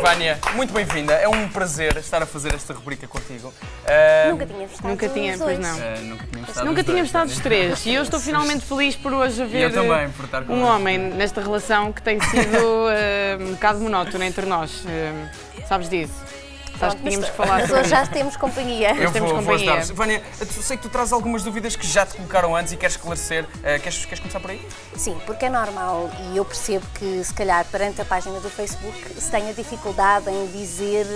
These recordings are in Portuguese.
Vânia, muito bem-vinda. É um prazer estar a fazer esta rubrica contigo. Nunca tínhamos estado Nunca tínhamos, pois não. Nunca tínhamos estado os três. E eu estou finalmente feliz por hoje haver também, por estar com um homem nesta relação que tem sido um bocado monótona entre nós. Sabes disso? Sabes que tínhamos que falar sobre Hoje isso. já temos companhia. Vou ajudar. Vânia, eu sei que tu trazes algumas dúvidas que já te colocaram antes e queres esclarecer. Queres começar por aí? Sim, porque é normal e eu percebo que, se calhar, perante a página do Facebook, se tenha dificuldade em dizer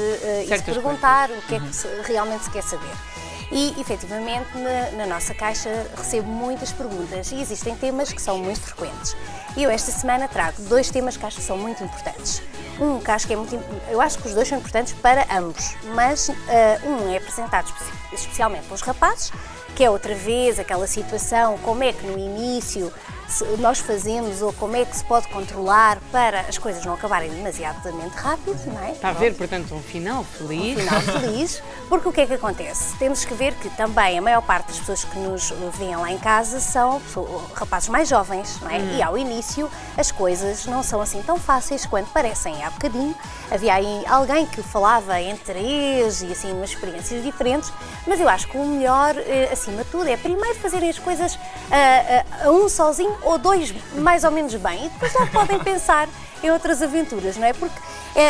e se perguntar o que é que realmente se quer saber. E, efetivamente, na nossa caixa recebo muitas perguntas e existem temas que são muito frequentes. E eu esta semana trago 2 temas que acho que são muito importantes. Um que acho que é muito... Eu acho que os 2 são importantes para ambos, mas um é apresentado especialmente pelos rapazes, que é outra vez aquela situação, como é que no início nós fazemos ou como é que se pode controlar para as coisas não acabarem demasiadamente rápido, não é? Está a ver, portanto, um final feliz. Um final feliz, porque o que é que acontece? Temos que ver que também a maior parte das pessoas que nos veem lá em casa são rapazes mais jovens, não é? E ao início as coisas não são assim tão fáceis quanto parecem. Há bocadinho havia aí alguém que falava em 3 e assim umas experiências diferentes, mas eu acho que o melhor, acima de tudo, é primeiro fazerem as coisas a um sozinho ou 2 mais ou menos bem e depois já podem pensar em outras aventuras, não é? Porque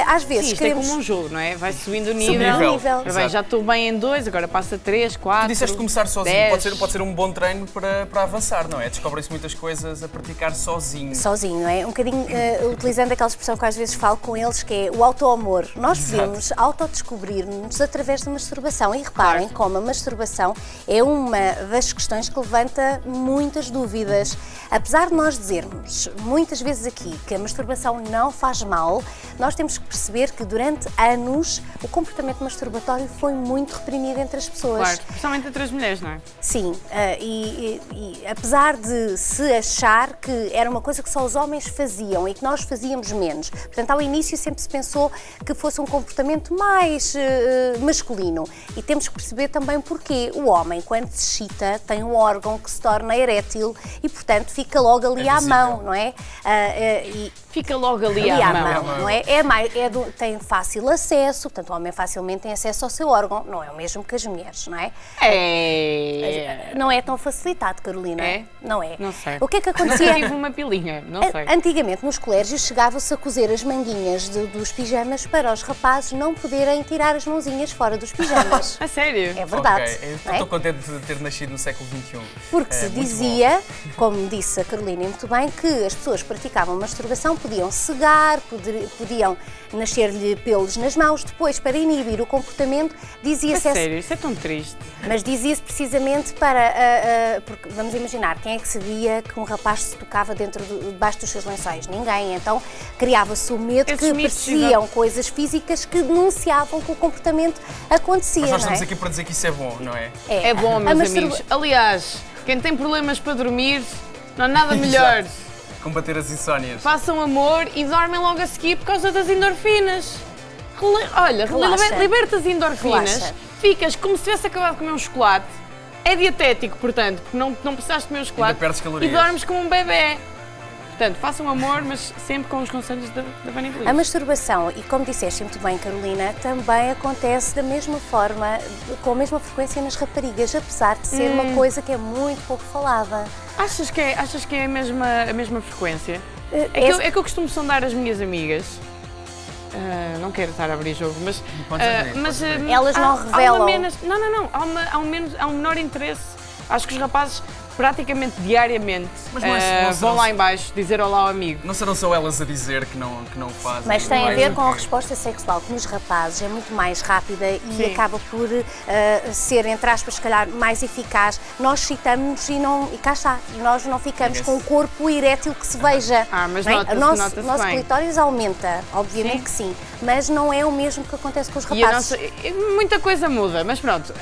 às vezes Sim, isto queremos... é como um jogo, não é? Vai subindo o nível. Bem, já estou bem em 2, agora passa 3, 4. Tu disseste começar sozinho, 10. pode ser um bom treino para avançar, não é? Descobrem-se muitas coisas a praticar sozinho. Sozinho, não é? Um bocadinho utilizando aquela expressão que às vezes falo com eles, que é o auto-amor. Nós podemos autodescobrir-nos através da masturbação. E reparem como a masturbação é uma das questões que levanta muitas dúvidas. Apesar de nós dizermos muitas vezes aqui que a masturbação não faz mal, nós temos que perceber que durante anos o comportamento masturbatório foi muito reprimido entre as pessoas. Claro, principalmente entre as mulheres, não é? Sim, e apesar de se achar que era uma coisa que só os homens faziam e que nós fazíamos menos, portanto ao início sempre se pensou que fosse um comportamento mais masculino e temos que perceber também porquê. O homem, quando se excita, tem um órgão que se torna erétil e portanto fica logo ali à mão, não é? Fica logo ali à mão, não é? Tem fácil acesso, portanto o homem facilmente tem acesso ao seu órgão, não é o mesmo que as mulheres, não é? Não é tão facilitado, Carolina. É? Não é. Não sei. O que é que acontecia? Tive uma pilinha, não sei. Antigamente nos colégios chegava-se a cozer as manguinhas dos pijamas para os rapazes não poderem tirar as mãozinhas fora dos pijamas. A sério? É verdade. Estou contente de ter nascido no século XXI. Porque se dizia, como disse a Carolina muito bem, que as pessoas que praticavam masturbação podiam cegar, podiam nascer-lhe pelos nas mãos, depois para inibir o comportamento dizia-se... Sério, isso é tão triste. Mas dizia-se precisamente porque vamos imaginar, quem é que sabia que um rapaz se tocava debaixo dos seus lençóis? Ninguém, então criava-se o medo que pareciam coisas físicas que denunciavam que o comportamento acontecia. Mas nós estamos aqui para dizer que isso é bom, não é? É bom, meus amigos. Aliás, quem tem problemas para dormir, não há nada melhor. Combater as insónias. Façam amor e dormem logo a seguir por causa das endorfinas. Liberta as endorfinas, ficas como se tivesse acabado de comer um chocolate. É dietético, portanto, porque não precisaste comer um chocolate e dormes como um bebê. Portanto, façam amor, mas sempre com os conselhos da Vânia Feliz. A masturbação, e como disseste muito bem, Carolina, também acontece da mesma forma, com a mesma frequência nas raparigas, apesar de ser uma coisa que é muito pouco falada. Achas que é a mesma frequência? É que eu costumo sondar as minhas amigas. Não quero estar a abrir jogo, mas elas não revelam. Há um menor interesse. Acho que os rapazes praticamente diariamente vão lá em baixo dizer olá ao amigo. Não serão só elas a dizer que não fazem? Mas tem a ver com a resposta sexual, que nos rapazes é muito mais rápida e acaba por ser, entre aspas, se calhar, mais eficaz. Nós excitamos e cá está, nós não ficamos com o corpo erétil que se veja. Mas o nosso clitóris aumenta, obviamente que sim, mas não é o mesmo que acontece com os rapazes. Muita coisa muda, mas pronto.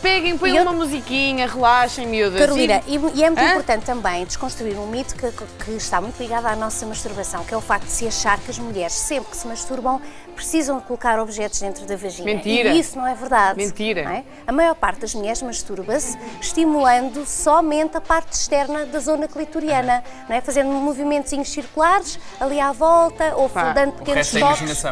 Peguem, põem uma musiquinha, relaxem, deixem miúdas. Carolina, e é muito importante também desconstruir um mito que está muito ligado à nossa masturbação, que é o facto de se achar que as mulheres, sempre que se masturbam, precisam de colocar objetos dentro da vagina. Mentira. E isso não é verdade. Mentira. Não é? A maior parte das mulheres masturba-se estimulando somente a parte externa da zona clitoriana, não é? Fazendo movimentozinhos circulares ali à volta, ou dando pequenos toques.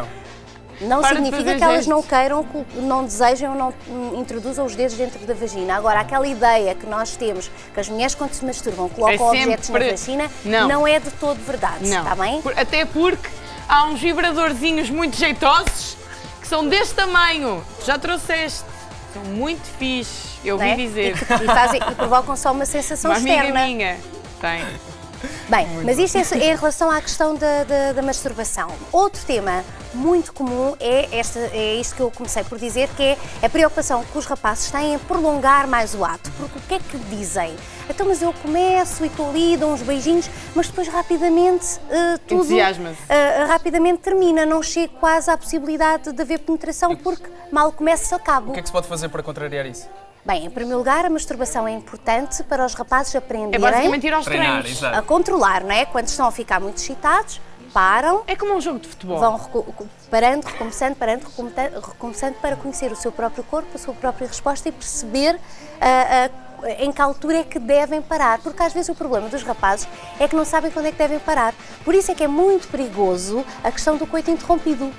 Não significa que elas não queiram, não desejem ou não introduzam os dedos dentro da vagina. Agora, aquela ideia que nós temos, que as mulheres quando se masturbam colocam objetos na vagina, não é de todo verdade, está bem? Até porque há uns vibradorzinhos muito jeitosos que são deste tamanho. Já trouxeste. São muito fixe, eu ouvi dizer. E provocam só uma sensação externa. Uma amiga minha tem. Bem, mas isto é em relação à questão da masturbação. Outro tema muito comum é isto que eu comecei por dizer, que é a preocupação que os rapazes têm em prolongar mais o ato. Porque o que é que dizem? Então, mas eu começo e estou ali, dou uns beijinhos, mas depois rapidamente tudo rapidamente termina. Não chego quase à possibilidade de haver penetração porque mal começa, acabo. O que é que se pode fazer para contrariar isso? Bem, em primeiro lugar, a masturbação é importante para os rapazes aprenderem basicamente ir aos treinos, a controlar, não é? Quando estão a ficar muito excitados, param. É como um jogo de futebol. Vão parando, recomeçando para conhecer o seu próprio corpo, a sua própria resposta e perceber em que altura é que devem parar. Porque às vezes o problema dos rapazes é que não sabem quando é que devem parar. Por isso é que é muito perigoso a questão do coito interrompido.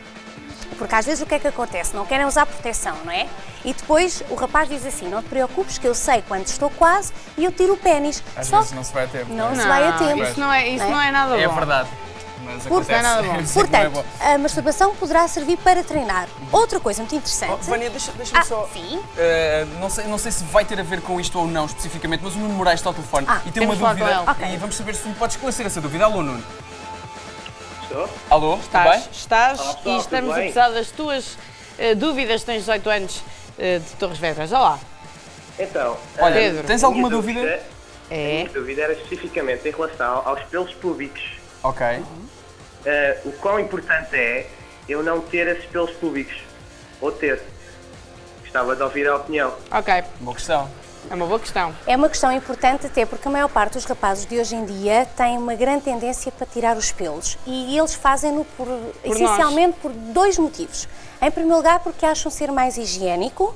Porque às vezes o que é que acontece? Não querem usar proteção, não é? E depois o rapaz diz assim, não te preocupes que eu sei quando estou quase e eu tiro o pénis. Às vezes não se vai a tempo. Não se vai a tempo. Isso não é nada bom. É verdade. Mas acontece. Portanto, a masturbação poderá servir para treinar. Outra coisa muito interessante... Vânia, deixa-me só... Sim? Não sei se vai ter a ver com isto ou não especificamente, mas o Nuno Moraes está ao telefone e tem uma dúvida. E vamos saber se tu podes esclarecer essa dúvida. Alô, Nuno. Estou? Alô, Estás e estamos a precisar das tuas dúvidas. Tens 18 anos de Torres Vedras. Olá. Então, olha, Pedro, tens alguma dúvida? A minha dúvida era especificamente em relação aos pelos púbicos. Ok. O quão importante é eu não ter esses pelos púbicos, ou ter. Gostava de ouvir a opinião. Ok. Boa questão. É uma boa questão. É uma questão importante até porque a maior parte dos rapazes de hoje em dia têm uma grande tendência para tirar os pelos e eles fazem-no essencialmente por dois motivos. Em primeiro lugar porque acham ser mais higiênico,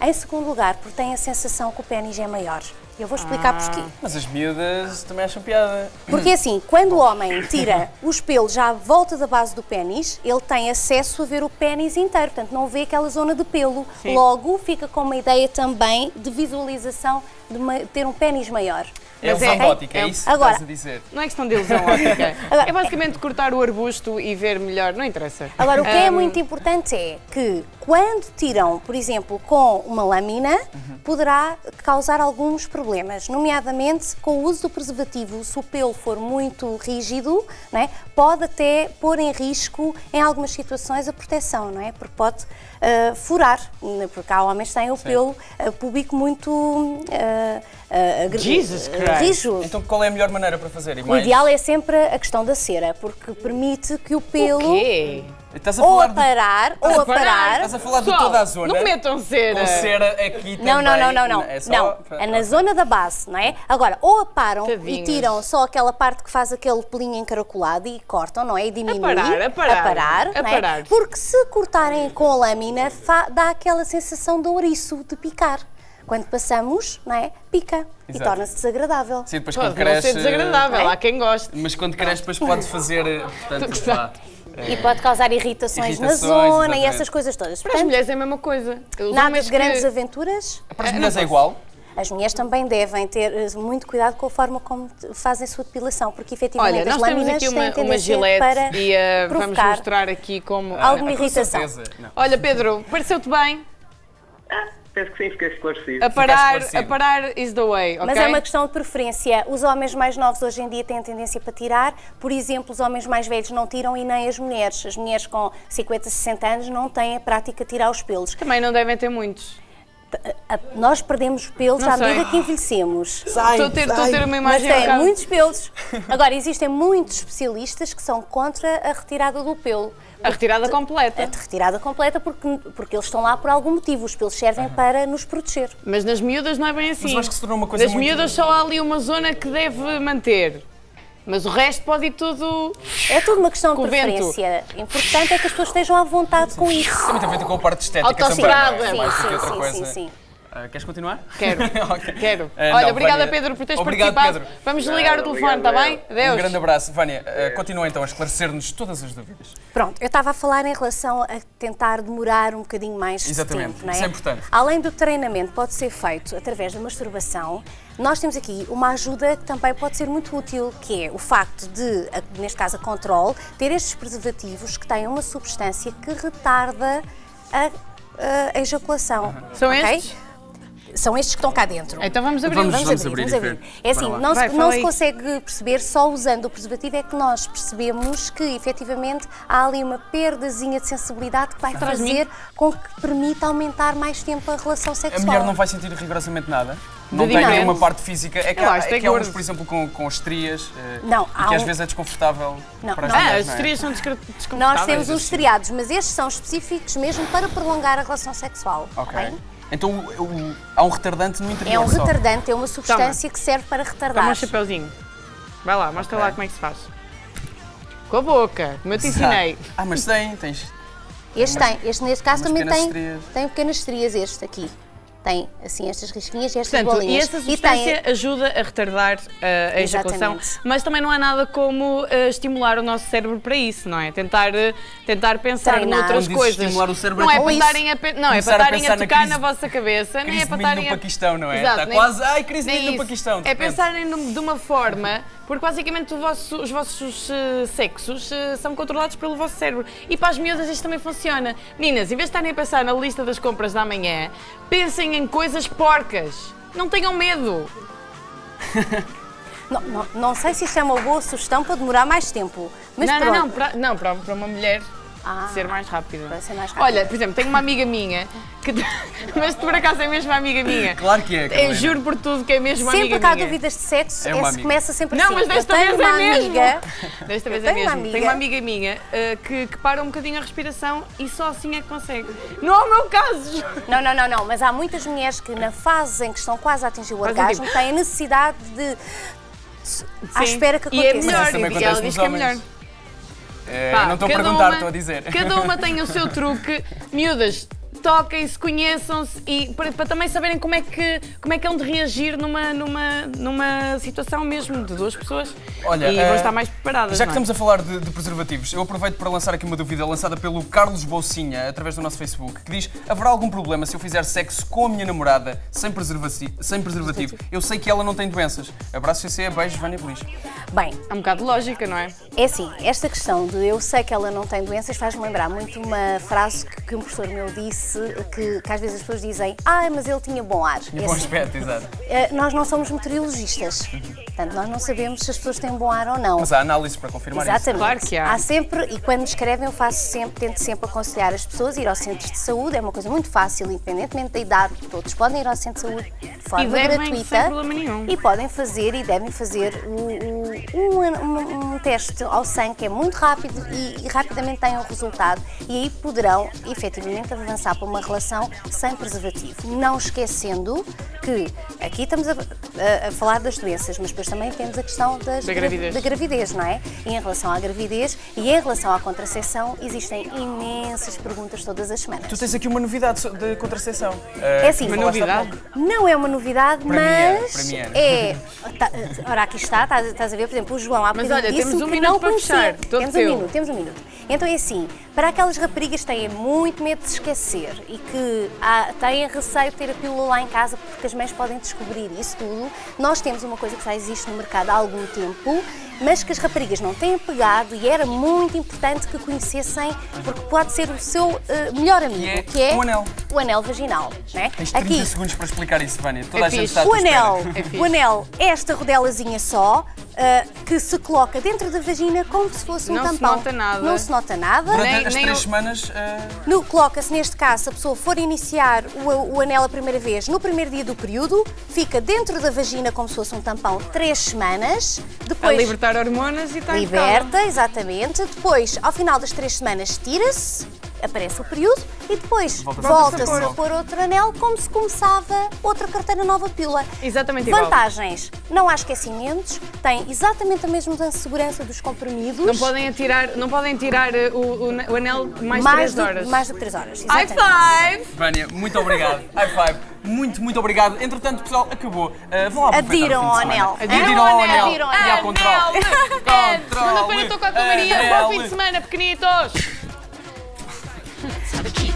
em segundo lugar porque têm a sensação que o pénis é maior. Eu vou explicar porquê. Mas as miúdas também acham piada. Porque assim, quando o homem tira os pelos já à volta da base do pénis, ele tem acesso a ver o pénis inteiro, portanto não vê aquela zona de pelo. Sim. Logo, fica com uma ideia também de visualização de ter um pénis maior. É ilusão óptica, é isso que estás a dizer? Não é questão de ilusão óptica. É basicamente cortar o arbusto e ver melhor, não interessa. Agora, o que é muito importante é que quando tiram, por exemplo, com uma lâmina, poderá causar alguns problemas, nomeadamente com o uso do preservativo. Se o pelo for muito rígido, não é? Pode até pôr em risco, em algumas situações, a proteção, não é? Porque pode furar, porque há homens que têm o pelo púbico muito rijo. Então qual é a melhor maneira para fazer? O ideal é sempre a questão da cera, porque permite que o pelo... O quê? Estás a falar ou a parar. Estás a falar de toda a zona. Não metam cera. Com cera aqui também. Não. É só... Não, é na zona da base, não é? Agora, ou a param e tiram só aquela parte que faz aquele pelinho encaracolado e cortam, não é? E diminuem. A parar. Porque se cortarem com a lâmina, dá aquela sensação de ouriço, de picar. Quando passamos, não é? Pica. E torna-se desagradável. Sim, depois quando cresce... Pode ser desagradável, há quem goste. Mas quando cresce, depois pode fazer... E pode causar irritações na zona e essas coisas todas. Para as mulheres é a mesma coisa. Nada de grandes aventuras. Para as mulheres é igual? As mulheres também devem ter muito cuidado com a forma como fazem a sua depilação, porque efetivamente as lâminas têm tendência para e vamos provocar mostrar aqui como... alguma irritação. Olha, Pedro, pareceu-te bem? Penso que sim, fiquei esclarecido. A parar is the way, ok? Mas é uma questão de preferência. Os homens mais novos hoje em dia têm tendência para tirar. Por exemplo, os homens mais velhos não tiram e nem as mulheres. As mulheres com 50, 60 anos não têm a prática de tirar os pelos. Também não devem ter muitos. Nós perdemos pelos à medida que envelhecemos. Estou a ter uma imagem. Mas tem muitos pelos. Agora, existem muitos especialistas que são contra a retirada do pelo. A retirada completa. A retirada completa porque eles estão lá por algum motivo. Os pelos servem para nos proteger. Mas nas miúdas não é bem assim. Mas eu acho que se tornou uma coisa nas miúdas só há ali uma zona que deve manter. Mas o resto pode ir tudo... É tudo uma questão de preferência. O importante é que as pessoas estejam à vontade com isso. Também tem a ver com a parte estética também. Sim. Queres continuar? Quero. Okay. Quero. Olha, obrigada, Pedro, por teres participado. Pedro. Vamos ligar o telefone, está bem? Adeus. Um grande abraço. Vânia, continua então a esclarecer-nos todas as dúvidas. Pronto, eu estava a falar em relação a tentar demorar um bocadinho mais de tempo, não é? Isso é importante. Além do treinamento, pode ser feito através da masturbação. Nós temos aqui uma ajuda que também pode ser muito útil, que é o facto de, neste caso a Control, ter estes preservativos que têm uma substância que retarda a ejaculação. São estes? São estes que estão cá dentro. Então vamos abrir. Vamos abrir. É assim, não se consegue perceber só usando o preservativo, é que nós percebemos que efetivamente há ali uma perdazinha de sensibilidade que vai fazer com que permita aumentar mais tempo a relação sexual. A mulher não vai sentir rigorosamente nada? Não tem uma parte física? É que há uns, por exemplo, com estrias e que às vezes é desconfortável para as mulheres. As estrias são desconfortáveis. Nós temos os estriados, mas estes são específicos mesmo para prolongar a relação sexual. Ok. Então há um retardante no interior. É um retardante, é uma substância que serve para retardar. Toma um chapeuzinho. Vai lá, mostra lá como é que se faz. Com a boca, como eu te ensinei. Mas tens... Este neste caso também tem pequenas estrias, este aqui. Tem, assim, estas risquinhas e estas bolinhas. E essa substância ajuda a retardar a ejaculação, mas também não há nada como estimular o nosso cérebro para isso, não é? Tentar pensar noutras coisas. Estimular o cérebro não é para estarem a tocar na vossa cabeça, nem é para estarem no Paquistão, não é? Exato, está quase, crise de milho no Paquistão. É pensarem de uma forma, porque basicamente os vossos sexos são controlados pelo vosso cérebro. E para as miúdas isto também funciona. Meninas, em vez de estarem a pensar na lista das compras da manhã, pensem em coisas porcas. Não tenham medo. Não sei se isto é uma boa sugestão para demorar mais tempo. Mas não, para uma mulher ser mais rápida. Para ser mais rápida. Olha, por exemplo, tenho uma amiga minha que... Mas por acaso é mesmo uma amiga minha. Claro que é. Eu juro por tudo que é mesmo uma amiga minha. Sempre que há dúvidas de sexo, começa sempre assim. Não, mas desta vez é mesmo. Desta vez é mesmo. Tenho uma amiga minha que para um bocadinho a respiração e só assim é que consegue. Não é o meu caso. Não. Mas há muitas mulheres que na fase em que estão quase a atingir o orgasmo têm necessidade de... à espera que aconteça. E é melhor, ela diz que é melhor. Não estou a perguntar, estou a dizer. Cada uma tem o seu truque. Miúdas, toquem-se, conheçam-se e para também saberem como é que hão de reagir numa situação mesmo de duas pessoas. Olha, e vão estar mais preparadas. Já que estamos a falar de preservativos, eu aproveito para lançar aqui uma dúvida lançada pelo Carlos Bolsinha, através do nosso Facebook, que diz: haverá algum problema se eu fizer sexo com a minha namorada sem preservativo? Eu sei que ela não tem doenças. Abraço, CC, beijos, Vânia Feliz. Bem, é um bocado lógica, não é? É assim, esta questão de eu sei que ela não tem doenças faz-me lembrar muito uma frase que um professor meu disse, que às vezes as pessoas dizem: mas ele tinha bom ar. Tinha bom aspecto, exato. Nós não somos meteorologistas, portanto nós não sabemos se as pessoas têm bom ar ou não. Mas há análise para confirmar isso. Exatamente. Claro que há. Há sempre, e quando me escrevem eu tento sempre aconselhar as pessoas a ir aos centros de saúde, é uma coisa muito fácil, independentemente da idade, todos podem ir ao centro de saúde de forma gratuita. Sem problema nenhum. E podem fazer e devem fazer um teste ao sangue que é muito rápido e rapidamente têm o resultado, e aí poderão efetivamente avançar para uma relação sem preservativo. Não esquecendo que aqui estamos a falar das doenças, mas depois também temos a questão da gravidez, não é? E em relação à gravidez e em relação à contracepção existem imensas perguntas todas as semanas. Tu tens aqui uma novidade de contracepção. É assim, uma novidade? Não é uma novidade, para mim é. Ora, aqui está, estás a ver, por exemplo, o João há bocadinho disse temos um minuto para fechar. Temos um minuto. Então é assim, para aquelas raparigas que têm muito medo de se esquecer e que têm receio de ter a pílula lá em casa porque as mães podem descobrir isso tudo, nós temos uma coisa que já existe no mercado há algum tempo, mas que as raparigas não têm pegado e era muito importante que conhecessem, porque pode ser o seu melhor amigo, que é o anel. O anel vaginal. Né? Tens 30 segundos para explicar isso, Vânia. Toda a gente está o anel é esta rodelazinha só, que se coloca dentro da vagina como se fosse um tampão. Não se nota nada. Não se nota nada. Durante as 3 semanas... Coloca-se, neste caso, se a pessoa for iniciar o anel a primeira vez, no primeiro dia do período, fica dentro da vagina como se fosse um tampão 3 semanas. Depois, a libertar hormonas e está liberta, exatamente. Depois, ao final das 3 semanas, tira-se, aparece o período e depois volta-se a pôr outro anel como se começava outra carteira nova de pílula. Exatamente igual. Vantagens, não há esquecimentos, tem exatamente a mesma segurança dos comprimidos. Não podem tirar o anel mais de 3 horas. Mais de 3 horas, exatamente. High five! Vânia, muito obrigado. High five. Muito obrigado. Entretanto, pessoal, acabou. Vão lá Adiram ao anel. Adiram ao anel. E ao controle. Segunda-feira estou com a tua Maria. Bom fim de semana, pequenitos! That's how the key